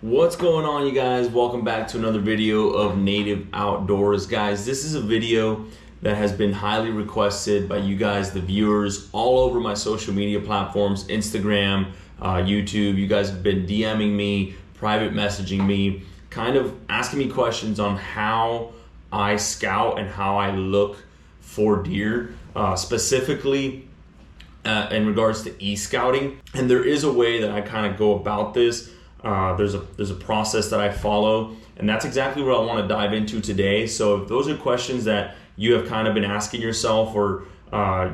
What's going on, you guys? Welcome back to another video of Native Outdoors. Guys, this is a video that has been highly requested by you guys, the viewers, all over my social media platforms, Instagram, YouTube. You guys have been DMing me, private messaging me, kind of asking me questions on how I scout and how I look for deer, specifically in regards to e-scouting. And there is a way that I kind of go about this. There's a process that I follow, and that's exactly what I want to dive into today. So if those are questions that you have kind of been asking yourself, or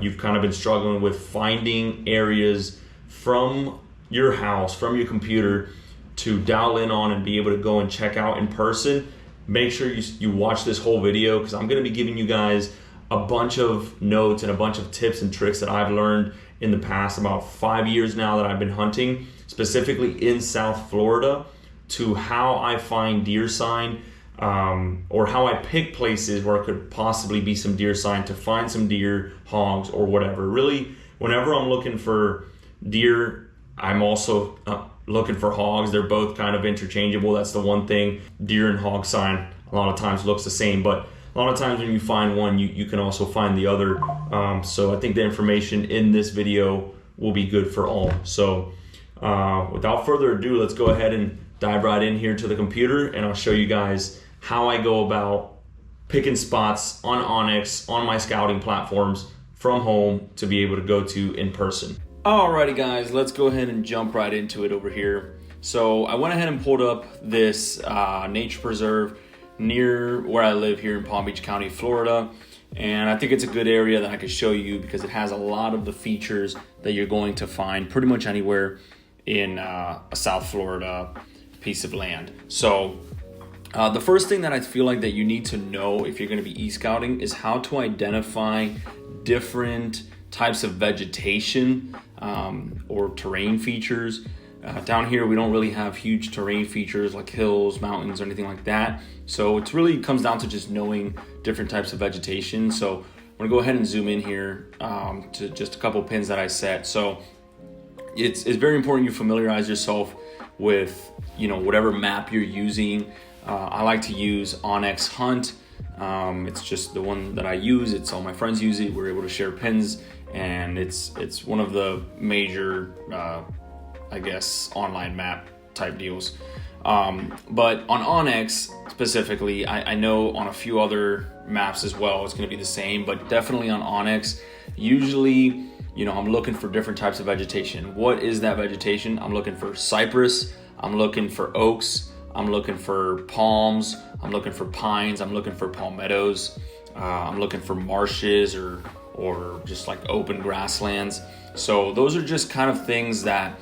you've kind of been struggling with finding areas from your house, from your computer to dial in on and be able to go and check out in person, make sure you watch this whole video, because I'm going to be giving you guys a bunch of notes and a bunch of tips and tricks that I've learned in the past about 5 years now that I've been hunting, specifically in South Florida, to how I find deer sign, or how I pick places where it could possibly be some deer sign to find some deer, hogs, or whatever. Really, whenever I'm looking for deer, I'm also looking for hogs. They're both kind of interchangeable. That's the one thing. Deer and hog sign a lot of times looks the same, but a lot of times when you find one, you can also find the other. So I think the information in this video will be good for all. So without further ado, let's go ahead and dive right in here to the computer, and I'll show you guys how I go about picking spots on Onyx, on my scouting platforms from home to be able to go to in person. Alrighty guys, let's go ahead and jump right into it over here. So I went ahead and pulled up this nature preserve near where I live here in Palm Beach County, Florida. And I think it's a good area that I could show you because it has a lot of the features that you're going to find pretty much anywhere in a South Florida piece of land. So the first thing that I feel like that you need to know if you're going to be e-scouting is how to identify different types of vegetation or terrain features. Down here, we don't really have huge terrain features like hills, mountains, or anything like that. So it really comes down to just knowing different types of vegetation. So I'm gonna go ahead and zoom in here to just a couple pins that I set. So it's very important you familiarize yourself with whatever map you're using. I like to use Onyx Hunt. It's just the one that I use. It's all my friends use it. We're able to share pins, and it's one of the major I guess online map type deals. But on Onyx specifically, I know on a few other maps as well it's going to be the same, but definitely on Onyx, usually I'm looking for different types of vegetation. What is that vegetation? I'm looking for cypress, I'm looking for oaks, I'm looking for palms, I'm looking for pines, I'm looking for palmettos, I'm looking for marshes or just like open grasslands. So those are just kind of things that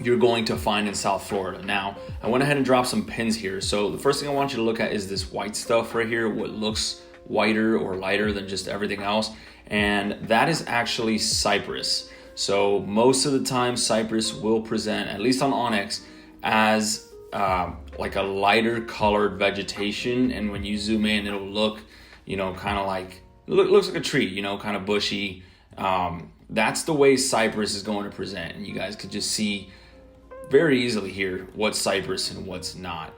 you're going to find in South Florida. Now, I went ahead and dropped some pins here. So the first thing I want you to look at is this white stuff right here, what looks whiter or lighter than just everything else. And that is actually cypress. So most of the time, cypress will present, at least on Onyx, as like a lighter colored vegetation. And when you zoom in, it'll look, kind of like, looks like a tree, kind of bushy. That's the way cypress is going to present, and you guys could just see very easily here what's cypress and what's not.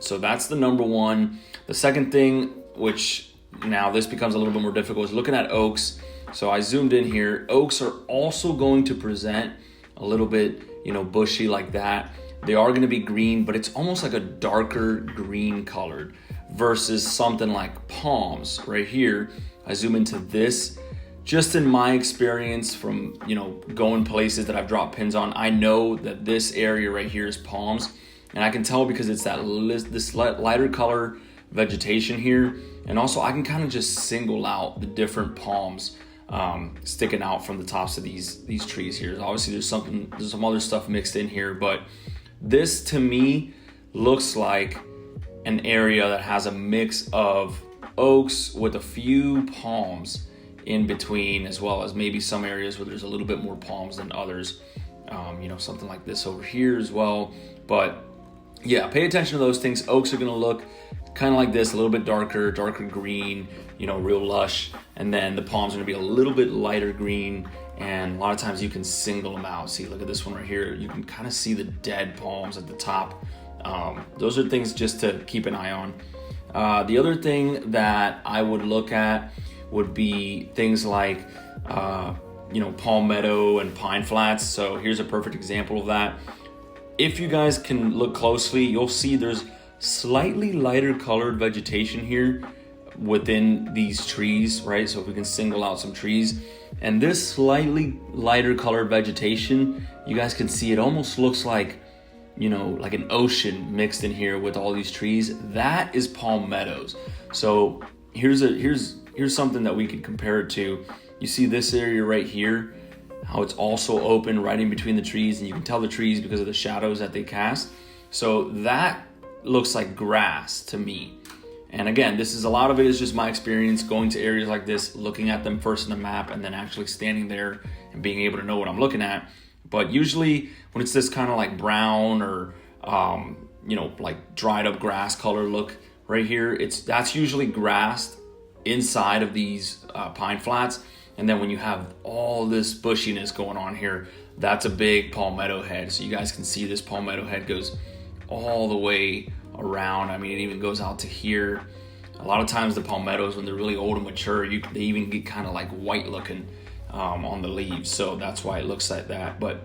So that's the number one. The second thing, which now this becomes a little bit more difficult, is looking at oaks. So I zoomed in here. Oaks are also going to present a little bit, bushy like that. They are going to be green, but it's almost like a darker green colored versus something like palms right here. I zoom into this. Just in my experience from, going places that I've dropped pins on, I know that this area right here is palms. And I can tell because it's this lighter color vegetation here. And also I can kind of just single out the different palms sticking out from the tops of these trees here. Obviously there's some other stuff mixed in here, but this to me looks like an area that has a mix of oaks with a few palms in between, as well as maybe some areas where there's a little bit more palms than others. Something like this over here as well. But yeah, pay attention to those things. Oaks are gonna look kind of like this, a little bit darker green, real lush. And then the palms are gonna be a little bit lighter green And a lot of times you can single them out. See, look at this one right here. You can kind of see the dead palms at the top. Those are things just to keep an eye on. The other thing that I would look at would be things like, palmetto and pine flats. So here's a perfect example of that. If you guys can look closely, you'll see there's slightly lighter colored vegetation here within these trees, right? So if we can single out some trees, and this slightly lighter colored vegetation, you guys can see it almost looks like, like an ocean mixed in here with all these trees. That is palmettos. So here's something that we could compare it to. You see this area right here, how it's also open right in between the trees, and you can tell the trees because of the shadows that they cast. So that looks like grass to me. And again, a lot of it is just my experience going to areas like this, looking at them first in the map, and then actually standing there and being able to know what I'm looking at. But usually when it's this kind of like brown or, like dried up grass color look right here, that's usually grass inside of these pine flats. And then when you have all this bushiness going on here, that's a big palmetto head. So you guys can see this palmetto head goes all the way around. I mean, it even goes out to here. A lot of times the palmettos, when they're really old and mature, they even get kind of like white looking on the leaves. So that's why it looks like that. But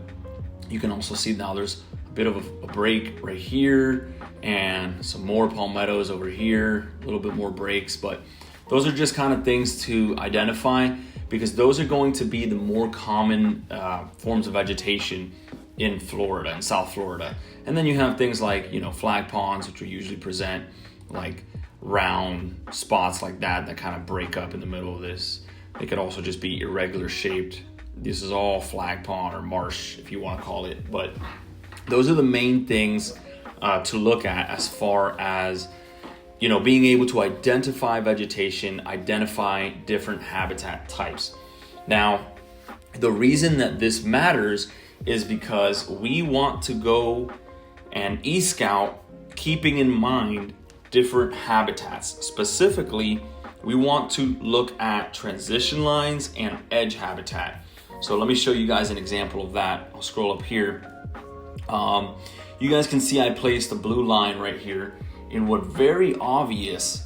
you can also see now there's a bit of a break right here and some more palmettos over here, a little bit more breaks. But those are just kind of things to identify, because those are going to be the more common forms of vegetation in Florida, in South Florida. And then you have things like, flag ponds, which will usually present like round spots like that kind of break up in the middle of this. They could also just be irregular shaped. This is all flag pond or marsh, if you want to call it. But those are the main things to look at as far as, being able to identify vegetation, identify different habitat types. Now, the reason that this matters is because we want to go and e-scout keeping in mind different habitats. Specifically, we want to look at transition lines and edge habitat. So let me show you guys an example of that. I'll scroll up here. You guys can see I placed a blue line right here in what very obviously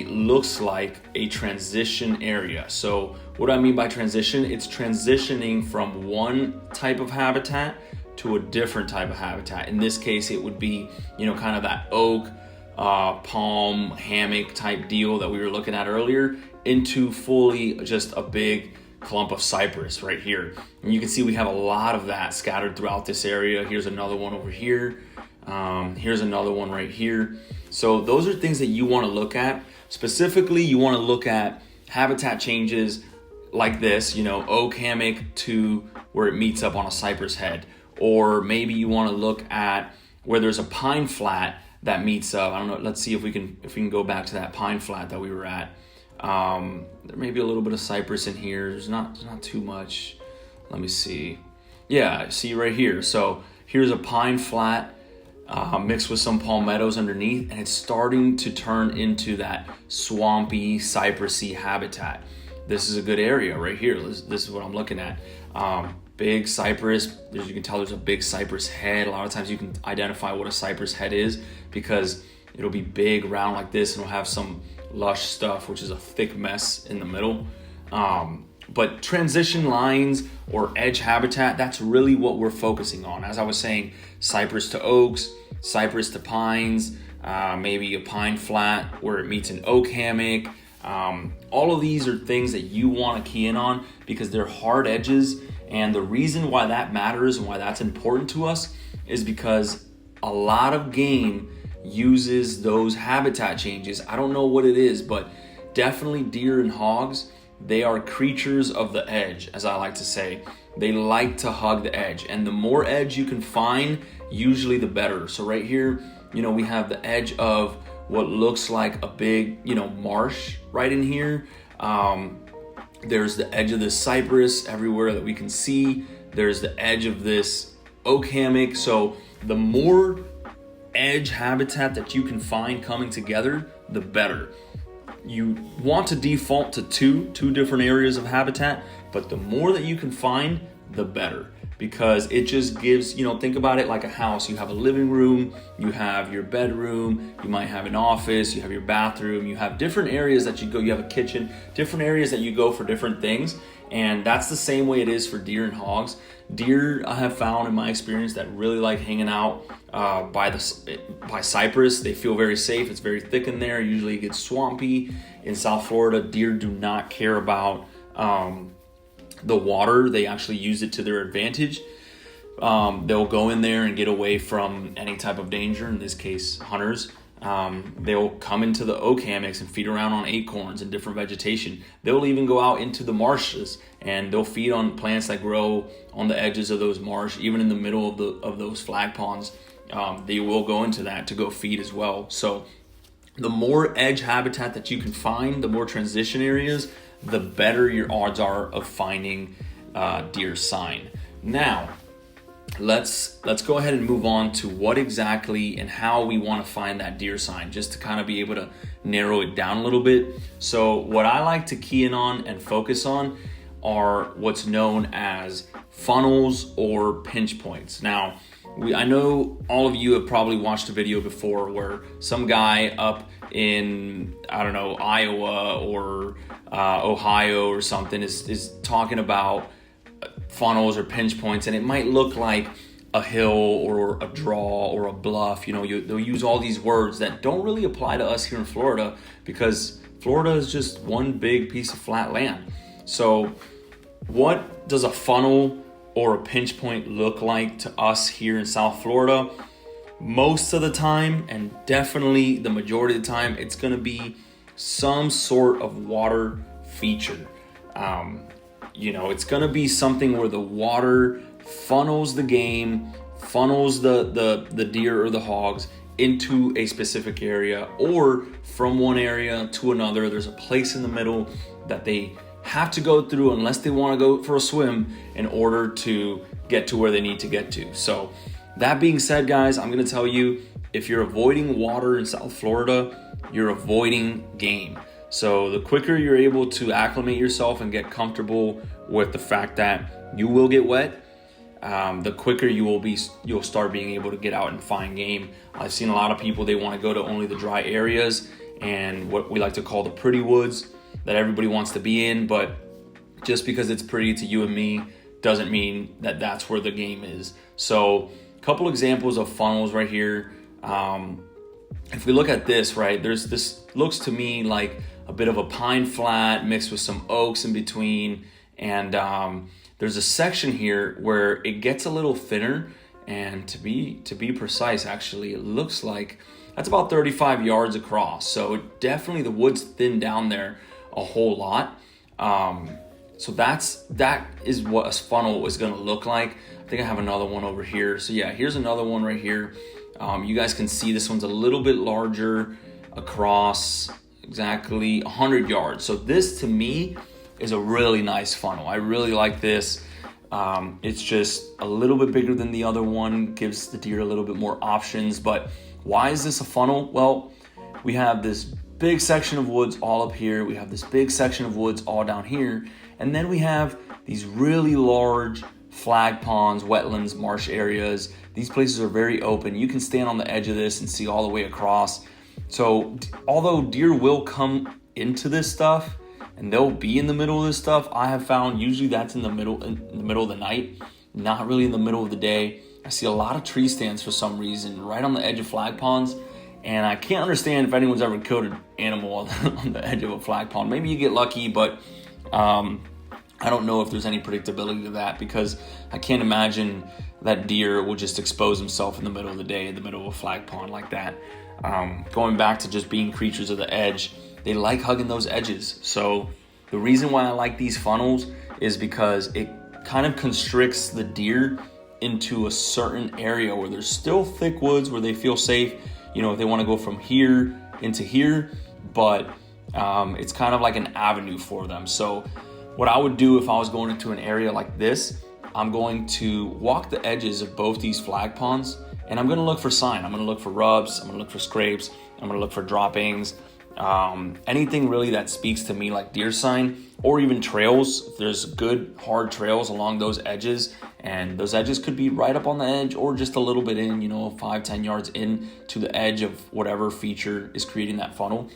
looks like a transition area. So what do I mean by transition? It's transitioning from one type of habitat to a different type of habitat. In this case, it would be, kind of that oak, palm, hammock type deal that we were looking at earlier into fully just a big clump of cypress right here. And you can see we have a lot of that scattered throughout this area. Here's another one over here. Here's another one right here. So those are things that you want to look at. Specifically, you want to look at habitat changes like this, oak hammock to where it meets up on a cypress head. Or maybe you want to look at where there's a pine flat that meets up. I don't know. Let's see if we can go back to that pine flat that we were at. There may be a little bit of cypress in here. There's not too much. Let me see. Yeah, see right here. So here's a pine flat mixed with some palmettos underneath, and it's starting to turn into that swampy, cypressy habitat. This is a good area right here. This is what I'm looking at. Big cypress. As you can tell, there's a big cypress head. A lot of times you can identify what a cypress head is because it'll be big, round like this, and it'll have some lush stuff, which is a thick mess in the middle. But transition lines or edge habitat, that's really what we're focusing on. As I was saying, cypress to oaks, cypress to pines, maybe a pine flat where it meets an oak hammock. All of these are things that you want to key in on because they're hard edges. And the reason why that matters and why that's important to us is because a lot of game uses those habitat changes. I don't know what it is, but definitely deer and hogs, they are creatures of the edge, as I like to say. They like to hug the edge, and the more edge you can find, usually the better. So right here, we have the edge of what looks like a big, marsh right in here. There's the edge of this cypress everywhere that we can see. There's the edge of this oak hammock. So the more edge habitat that you can find coming together, the better. you want to default to two different areas of habitat, but the more that you can find, the better. Because it just gives, think about it like a house. You have a living room, you have your bedroom, you might have an office, you have your bathroom, you have different areas that you go, you have a kitchen, different areas that you go for different things. And that's the same way it is for deer and hogs. Deer, I have found in my experience, that really like hanging out by cypress. They feel very safe. It's very thick in there. Usually it gets swampy. In South Florida, deer do not care about the water. They actually use it to their advantage. They'll go in there and get away from any type of danger, in this case hunters. They'll come into the oak hammocks and feed around on acorns and different vegetation. They'll even go out into the marshes and they'll feed on plants that grow on the edges of those marsh, even in the middle of those flag ponds. They will go into that to go feed as well. So the more edge habitat that you can find, the more transition areas, the better your odds are of finding deer sign. Now, let's go ahead and move on to what exactly and how we want to find that deer sign, just to kind of be able to narrow it down a little bit. So what I like to key in on and focus on are what's known as funnels or pinch points. Now, I know all of you have probably watched a video before where some guy up in, Iowa or Ohio or something is talking about funnels or pinch points, and it might look like a hill or a draw or a bluff. They'll use all these words that don't really apply to us here in Florida, because Florida is just one big piece of flat land. So what does a funnel or a pinch point look like to us here in South Florida? Most of the time, and definitely the majority of the time, it's going to be some sort of water feature. It's going to be something where the water funnels the game, funnels the deer or the hogs into a specific area, or from one area to another. There's a place in the middle that they have to go through unless they want to go for a swim in order to get to where they need to get to. So that being said, guys, I'm going to tell you, if you're avoiding water in South Florida, you're avoiding game. So the quicker you're able to acclimate yourself and get comfortable with the fact that you will get wet, the quicker you'll start being able to get out and find game. I've seen a lot of people, they want to go to only the dry areas and what we like to call the pretty woods that everybody wants to be in, but just because it's pretty to you and me doesn't mean that that's where the game is. So a couple examples of funnels right here. If we look at this, right, this looks to me like a bit of a pine flat mixed with some oaks in between, and there's a section here where it gets a little thinner, and to be precise, actually, it looks like that's about 35 yards across. So definitely the wood's thinned down there a whole lot. So that is what a funnel is going to look like. I think I have another one over here. So yeah, here's another one right here. You guys can see this one's a little bit larger across exactly 100 yards. So this to me is a really nice funnel. I really like this. It's just a little bit bigger than the other one, gives the deer a little bit more options. But why is this a funnel? Well, we have this big section of woods all up here. We have this big section of woods all down here. And then we have these really large flag ponds, wetlands, marsh areas. These places are very open. You can stand on the edge of this and see all the way across. So although deer will come into this stuff and they'll be in the middle of this stuff, I have found usually that's in the middle of the night, not really in the middle of the day. I see a lot of tree stands for some reason right on the edge of flag ponds, and I can't understand if anyone's ever killed an animal on the edge of a flag pond. Maybe you get lucky, but I don't know if there's any predictability to that, because I can't imagine that deer will just expose himself in the middle of the day in the middle of a flag pond like that. Going back to just being creatures of the edge, they like hugging those edges. So the reason why I like these funnels is because it kind of constricts the deer into a certain area where there's still thick woods where they feel safe, if they want to go from here into here, but it's kind of like an avenue for them. So what I would do if I was going into an area like this, I'm going to walk the edges of both these flag ponds, and I'm going to look for sign. I'm going to look for rubs. I'm going to look for scrapes. I'm going to look for droppings. anything really that speaks to me, like deer sign or even trails. If there's good hard trails along those edges, and those edges could be right up on the edge or just a little bit in, 5-10 yards in to the edge of whatever feature is creating that funnel.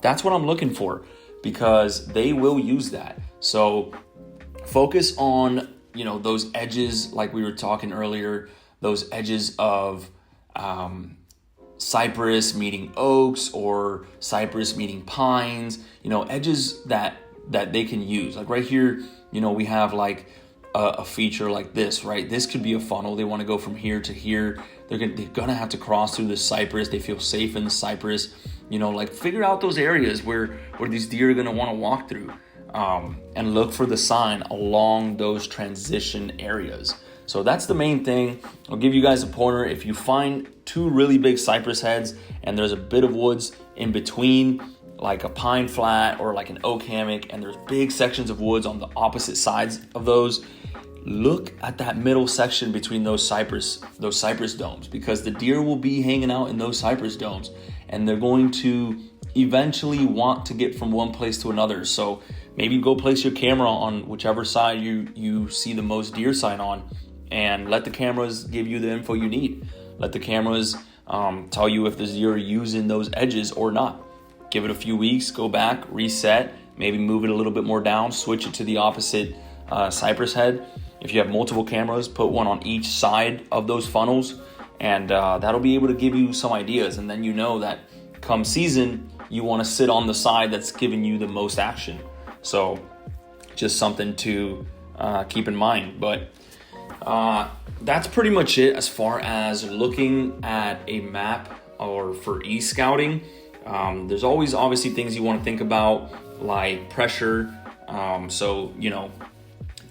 That's what I'm looking for, because they will use that. So focus on, those edges, like we were talking earlier, those edges of cypress meeting oaks or cypress meeting pines, edges that they can use. Like right here, we have like a feature like this, right? This could be a funnel. They want to go from here to here. They're gonna have to cross through the cypress. They feel safe in the cypress. Like figure out those areas where these deer are gonna want to walk through, and look for the sign along those transition areas. So that's the main thing. I'll give you guys a pointer. If you find two really big cypress heads and there's a bit of woods in between, like a pine flat or like an oak hammock, and there's big sections of woods on the opposite sides of those, look at that middle section between those cypress domes, because the deer will be hanging out in those cypress domes, and they're going to eventually want to get from one place to another. So maybe go place your camera on whichever side you see the most deer sign on, and let the cameras give you the info you need. Let the cameras tell you if the deer are using those edges or not. Give it a few weeks, go back, reset, maybe move it a little bit more down, switch it to the opposite cypress head. If you have multiple cameras, put one on each side of those funnels, and that'll be able to give you some ideas. And then that come season, you want to sit on the side that's giving you the most action. So just something to keep in mind. But that's pretty much it as far as looking at a map or for e-scouting. There's always obviously things you want to think about, like pressure.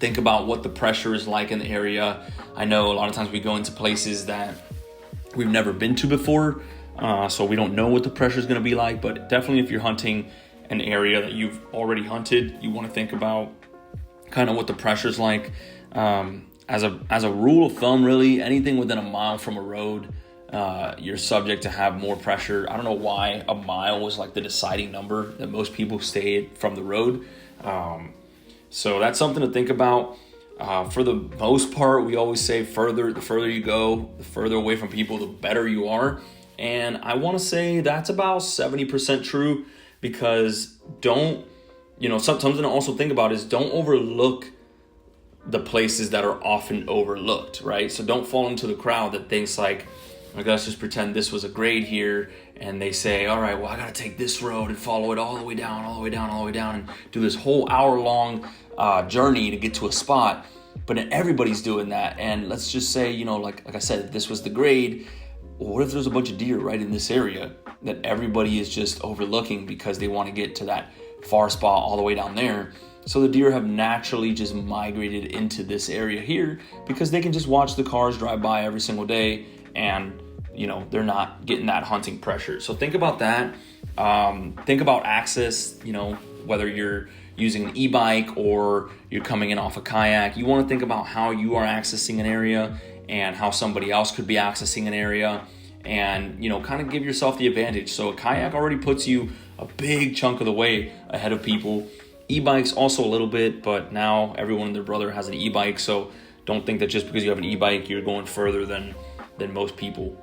Think about what the pressure is like in the area. I know a lot of times we go into places that we've never been to before, so we don't know what the pressure is going to be like. But definitely if you're hunting an area that you've already hunted, you want to think about kind of what the pressure is like. As a rule of thumb, really, anything within a mile from a road, you're subject to have more pressure. I don't know why a mile was like the deciding number that most people stay from the road. So that's something to think about. For the most part, we always say the further you go, the further away from people, the better you are. And I want to say that's about 70% true, because something to also think about is don't overlook the places that are often overlooked, right? So don't fall into the crowd that thinks like, let's just pretend this was a grade here, and they say, all right, well, I got to take this road and follow it all the way down, and do this whole hour-long journey to get to a spot. But everybody's doing that, and let's just say, like I said, this was the grade. Well, what if there's a bunch of deer right in this area that everybody is just overlooking because they want to get to that far spot all the way down there? So the deer have naturally just migrated into this area here because they can just watch the cars drive by every single day, and they're not getting that hunting pressure. So think about that. Think about access, whether you're using an e-bike or you're coming in off a kayak. You want to think about how you are accessing an area and how somebody else could be accessing an area, and kind of give yourself the advantage. So a kayak already puts you a big chunk of the way ahead of people. E-bikes also a little bit, but now everyone and their brother has an e-bike, so don't think that just because you have an e-bike you're going further than most people.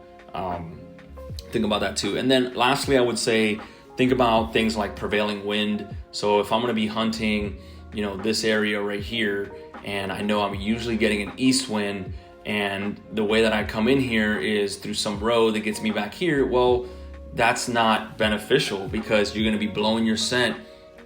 Think about that too. And then lastly, I would say think about things like prevailing wind. So if I'm going to be hunting this area right here, and I know I'm usually getting an east wind, and the way that I come in here is through some road that gets me back here, well, that's not beneficial, because you're going to be blowing your scent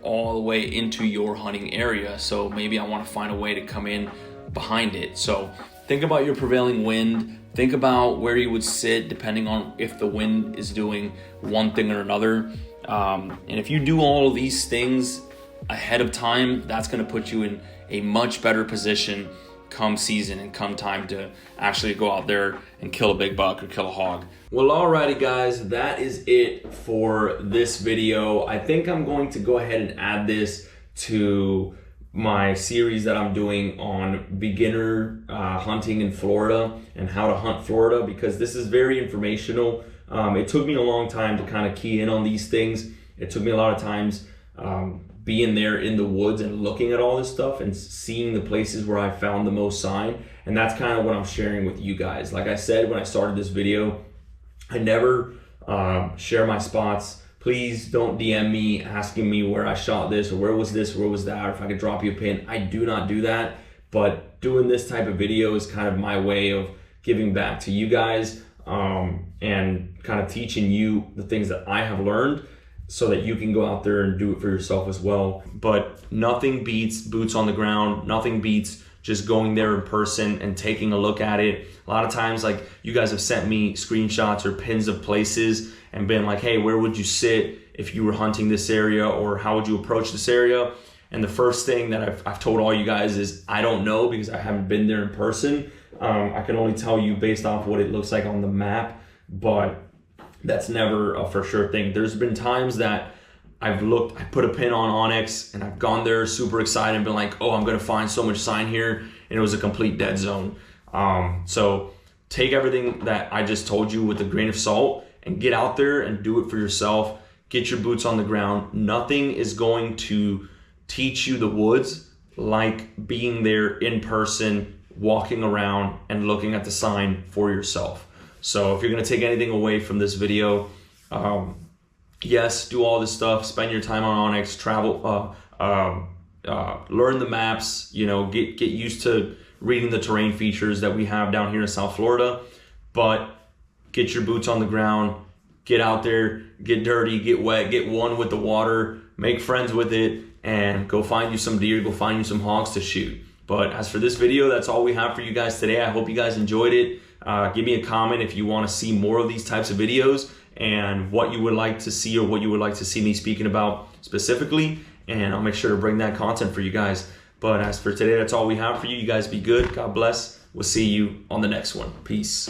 all the way into your hunting area. So maybe I want to find a way to come in behind it. So think about your prevailing wind. Think about where you would sit depending on if the wind is doing one thing or another. And if you do all of these things ahead of time, that's going to put you in a much better position come season and come time to actually go out there and kill a big buck or kill a hog. Well, alrighty guys, that is it for this video. I think I'm going to go ahead and add this to my series that I'm doing on beginner hunting in Florida and how to hunt Florida, because this is very informational. It took me a long time to kind of key in on these things, It took me a lot of times being there in the woods and looking at all this stuff and seeing the places where I found the most sign. And that's kind of what I'm sharing with you guys. Like I said when I started this video, I never share my spots. Please don't DM me asking me where I shot this or where was this, or where was that, or if I could drop you a pin. I do not do that, but doing this type of video is kind of my way of giving back to you guys and kind of teaching you the things that I have learned so that you can go out there and do it for yourself as well. But nothing beats boots on the ground. Nothing beats just going there in person and taking a look at it. A lot of times, like, you guys have sent me screenshots or pins of places and been like, hey, where would you sit if you were hunting this area, or how would you approach this area? And the first thing that I've told all you guys is I don't know, because I haven't been there in person. I can only tell you based off what it looks like on the map, but that's never a for sure thing. There's been times that I put a pin on Onyx and I've gone there super excited and been like, oh, I'm gonna find so much sign here, and it was a complete dead zone. So take everything that I just told you with a grain of salt and get out there and do it for yourself. Get your boots on the ground. Nothing is going to teach you the woods like being there in person, walking around and looking at the sign for yourself. So if you're gonna take anything away from this video, yes, do all this stuff, spend your time on Onyx, travel, learn the maps, you know, get used to reading the terrain features that we have down here in South Florida, but get your boots on the ground, get out there, get dirty, get wet, get one with the water, make friends with it, and go find you some deer, go find you some hogs to shoot. But as for this video, that's all we have for you guys today. I hope you guys enjoyed it. Give me a comment if you want to see more of these types of videos and what you would like to see or what you would like to see me speaking about specifically, and I'll make sure to bring that content for you guys. But as for today, that's all we have for you. You guys be good. God bless. We'll see you on the next one. Peace.